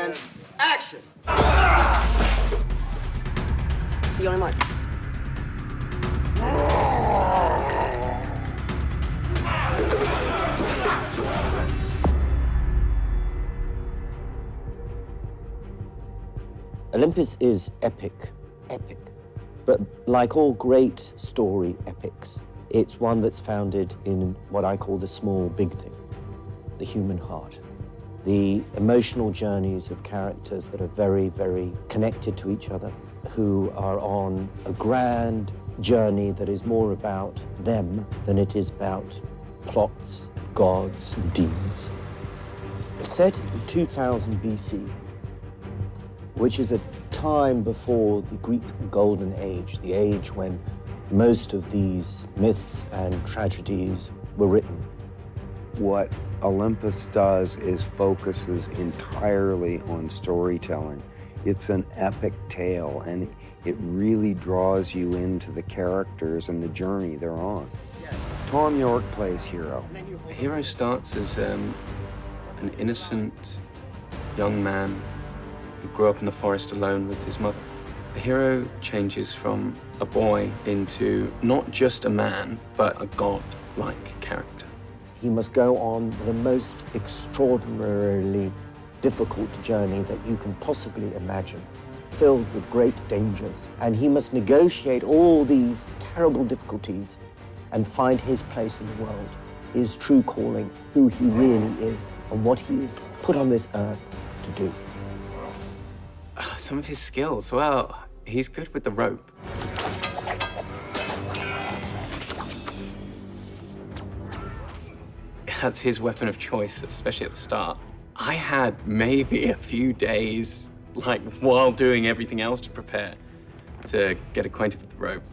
and action! See you on your mark. Olympus is epic. But like all great story epics, it's one that's founded in what I call the small, big thing, the human heart. The emotional journeys of characters that are very, very connected to each other, who are on a grand journey that is more about them than it is about plots, gods, and demons. It's set in 2000 BC, which is a time before the Greek Golden Age, the age when most of these myths and tragedies were written. What Olympus does is focuses entirely on storytelling. It's an epic tale, and it really draws you into the characters and the journey they're on. Tom York plays Hero. The hero starts as an innocent young man who grew up in the forest alone with his mother. The hero changes from a boy into not just a man, but a god-like character. He must go on the most extraordinarily difficult journey that you can possibly imagine, filled with great dangers. And he must negotiate all these terrible difficulties and find his place in the world, his true calling, who he really is, and what he is put on this earth to do. Some of his skills, well, he's good with the rope. That's his weapon of choice, especially at the start. I had maybe a few days, like, while doing everything else to prepare, to get acquainted with the rope.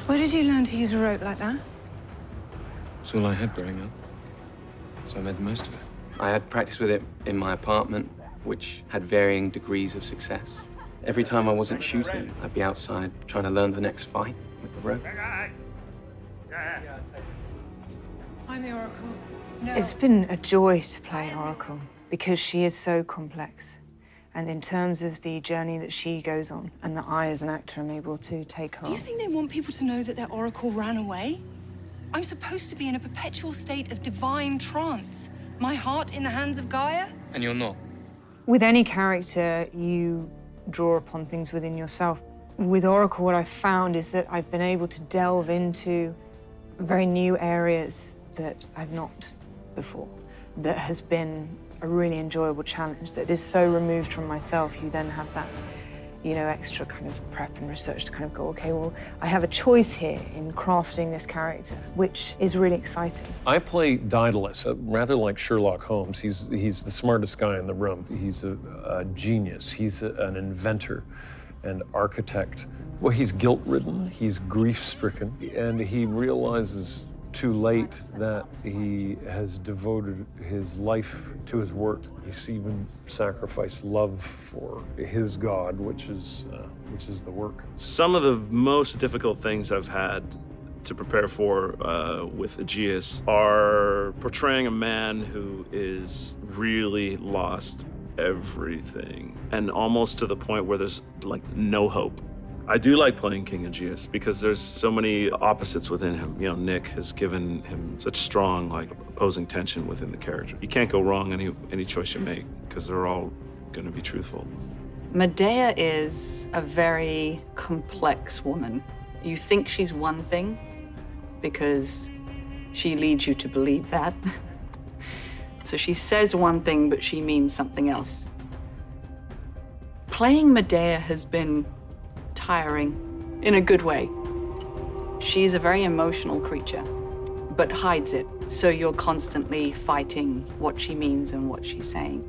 Where did you learn to use a rope like that? It's all I had growing up, so I made the most of it. I had practice with it in my apartment, which had varying degrees of success. Every time I wasn't shooting, I'd be outside trying to learn the next fight with the rope. I'm the Oracle. No. It's been a joy to play Oracle because she is so complex. And in terms of the journey that she goes on and that I, as an actor, am able to take her on. Do you think they want people to know that their Oracle ran away? I'm supposed to be in a perpetual state of divine trance. My heart in the hands of Gaia? And you're not. With any character, you draw upon things within yourself. With Oracle, what I've found is that I've been able to delve into very new areas that I've not before. That has been a really enjoyable challenge that is so removed from myself. You then have that, extra kind of prep and research to kind of go, okay, well, I have a choice here in crafting this character, which is really exciting. I play Daedalus, rather like Sherlock Holmes. He's the smartest guy in the room. He's a genius. He's an inventor and architect. Well, he's guilt-ridden, he's grief-stricken, and he realizes too late that he has devoted his life to his work. He's even sacrificed love for his god, which is the work. Some of the most difficult things I've had to prepare for with Aegeus are portraying a man who is really lost everything, and almost to the point where there's like no hope. I do like playing King Aegeus because there's so many opposites within him. Nick has given him such strong, opposing tension within the character. You can't go wrong any choice you make because they're all going to be truthful. Medea is a very complex woman. You think she's one thing because she leads you to believe that. So she says one thing, but she means something else. Playing Medea has been tiring in a good way. She's a very emotional creature, but hides it. So you're constantly fighting what she means and what she's saying.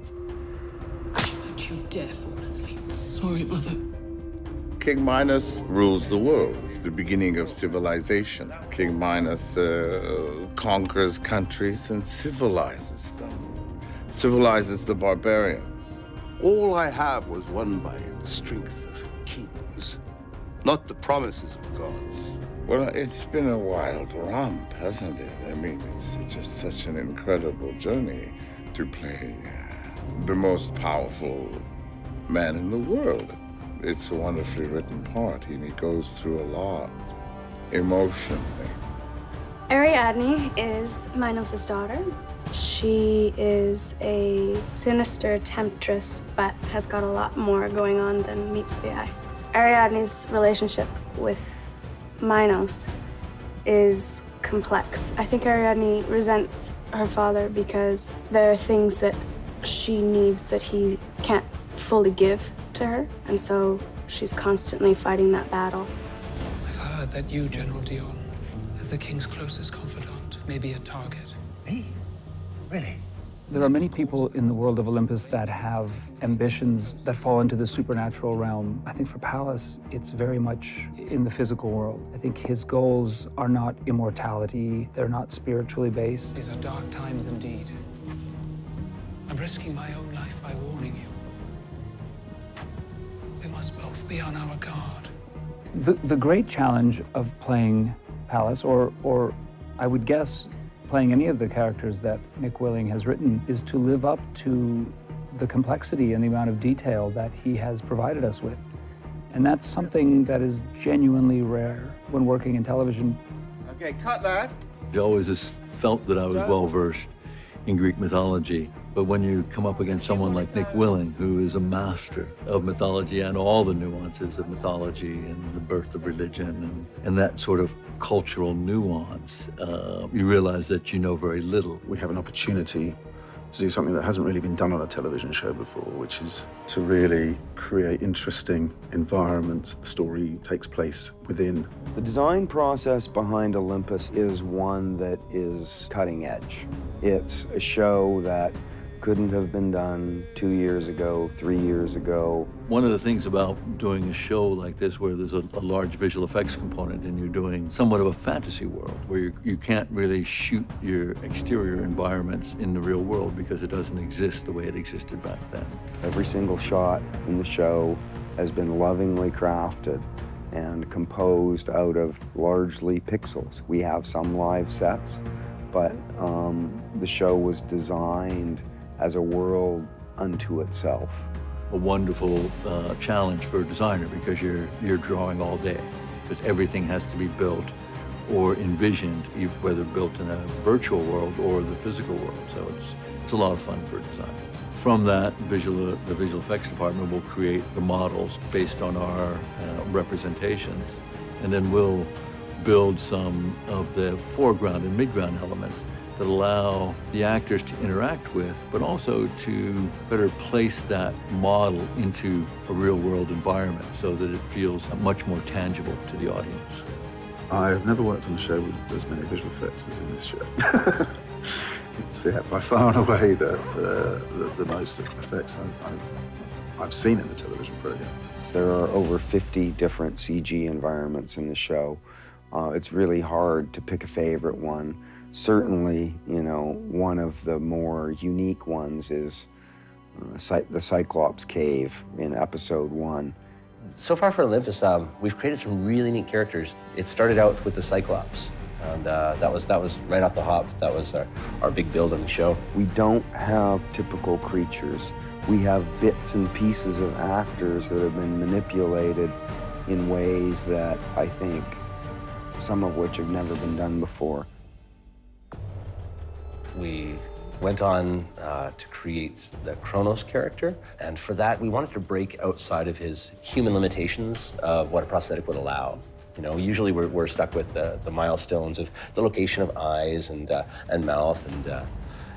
Don't you dare fall asleep. Sorry, Mother. King Minos rules the world. It's the beginning of civilization. King Minos conquers countries and civilizes them. Civilizes the barbarians. All I have was won by the strength of kings, not the promises of gods. Well, it's been a wild romp, hasn't it? I mean, it's just such an incredible journey to play the most powerful man in the world. It's a wonderfully written part, and he goes through a lot emotionally. Ariadne is Minos' daughter. She is a sinister temptress, but has got a lot more going on than meets the eye. Ariadne's relationship with Minos is complex. I think Ariadne resents her father because there are things that she needs that he can't fully give to her, and so she's constantly fighting that battle. I've heard that you, General Dion, as the king's closest confidant, may be a target. Me? Really? There are many people in the world of Olympus that have ambitions that fall into the supernatural realm. I think for Pallas, it's very much in the physical world. I think his goals are not immortality. They're not spiritually based. These are dark times indeed. I'm risking my own life by warning you. We must both be on our guard. The great challenge of playing Pallas, or I would guess playing any of the characters that Nick Willing has written, is to live up to the complexity and the amount of detail that he has provided us with. And that's something that is genuinely rare when working in television. Okay, cut that. I always just felt that I was well-versed in Greek mythology. But when you come up against someone like Nick Willing, who is a master of mythology and all the nuances of mythology and the birth of religion and that sort of cultural nuance, you realize that you know very little. We have an opportunity to do something that hasn't really been done on a television show before, which is to really create interesting environments the story takes place within. The design process behind Olympus is one that is cutting edge. It's a show that couldn't have been done 2 years ago, 3 years ago. One of the things about doing a show like this where there's a large visual effects component and you're doing somewhat of a fantasy world where you can't really shoot your exterior environments in the real world because it doesn't exist the way it existed back then. Every single shot in the show has been lovingly crafted and composed out of largely pixels. We have some live sets, but the show was designed as a world unto itself. A wonderful challenge for a designer because you're drawing all day, because everything has to be built or envisioned, whether built in a virtual world or the physical world. So it's a lot of fun for a designer. From that, the visual effects department will create the models based on our representations, and then we'll build some of the foreground and midground elements that allow the actors to interact with, but also to better place that model into a real-world environment so that it feels much more tangible to the audience. I've never worked on a show with as many visual effects as in this show. It's by far and away the most effects I've seen in the television program. There are over 50 different CG environments in the show. It's really hard to pick a favorite one. Certainly, you know, one of the more unique ones is the Cyclops Cave in episode 1. So far for Olympus, we've created some really neat characters. It started out with the Cyclops, and that was right off the hop. That was our big build on the show. We don't have typical creatures. We have bits and pieces of actors that have been manipulated in ways that I think some of which have never been done before. We went on to create the Kronos character, and for that we wanted to break outside of his human limitations of what a prosthetic would allow. You know, usually we're stuck with the milestones of the location of eyes and mouth, and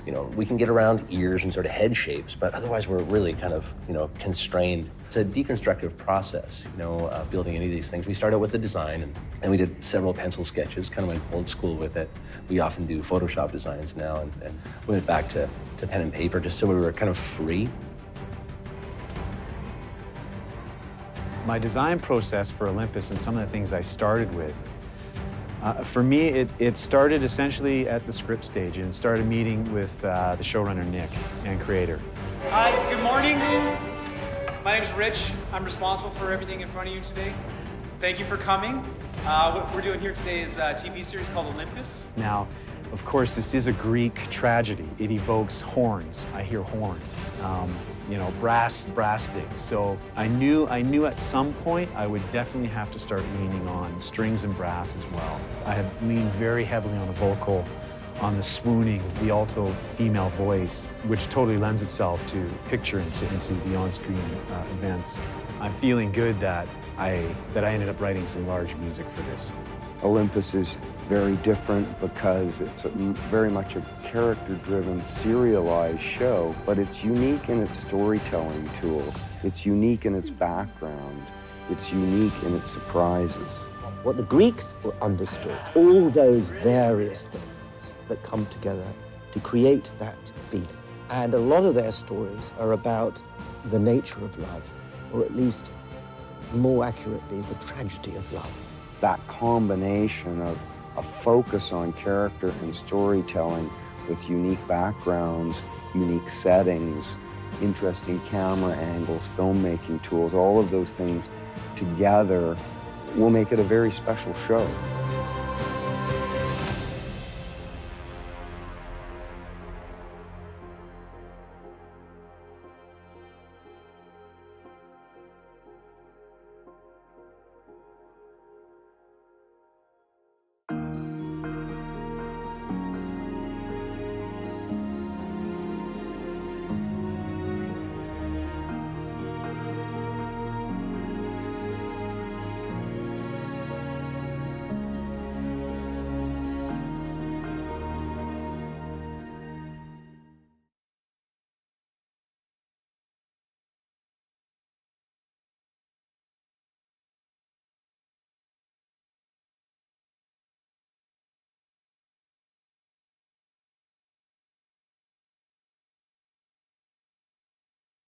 you know, we can get around ears and sort of head shapes, but otherwise we're really kind of, you know, constrained. It's a deconstructive process, you know, building any of these things. We started out with the design, and we did several pencil sketches, kind of went old school with it. We often do Photoshop designs now, and we went back to pen and paper just so we were kind of free. My design process for Olympus and some of the things I started with, for me, it started essentially at the script stage and started meeting with the showrunner, Nick, and creator. Hi, good morning. My name's Rich. I'm responsible for everything in front of you today. Thank you for coming. What we're doing here today is a TV series called Olympus. Now, Of course, this is a Greek tragedy. It evokes horns. I hear horns, you know, brass things. So I knew at some point I would definitely have to start leaning on strings and brass as well. I had leaned very heavily on the vocal, on the swooning, the alto female voice, which totally lends itself to picture into the on-screen events. I'm feeling good that I ended up writing some large music for this. Olympus is very different because it's very much a character-driven, serialized show, but it's unique in its storytelling tools. It's unique in its background. It's unique in its surprises. What the Greeks understood, all those various things that come together to create that feeling. And a lot of their stories are about the nature of love, or at least, more accurately, the tragedy of love. That combination of a focus on character and storytelling with unique backgrounds, unique settings, interesting camera angles, filmmaking tools, all of those things together will make it a very special show.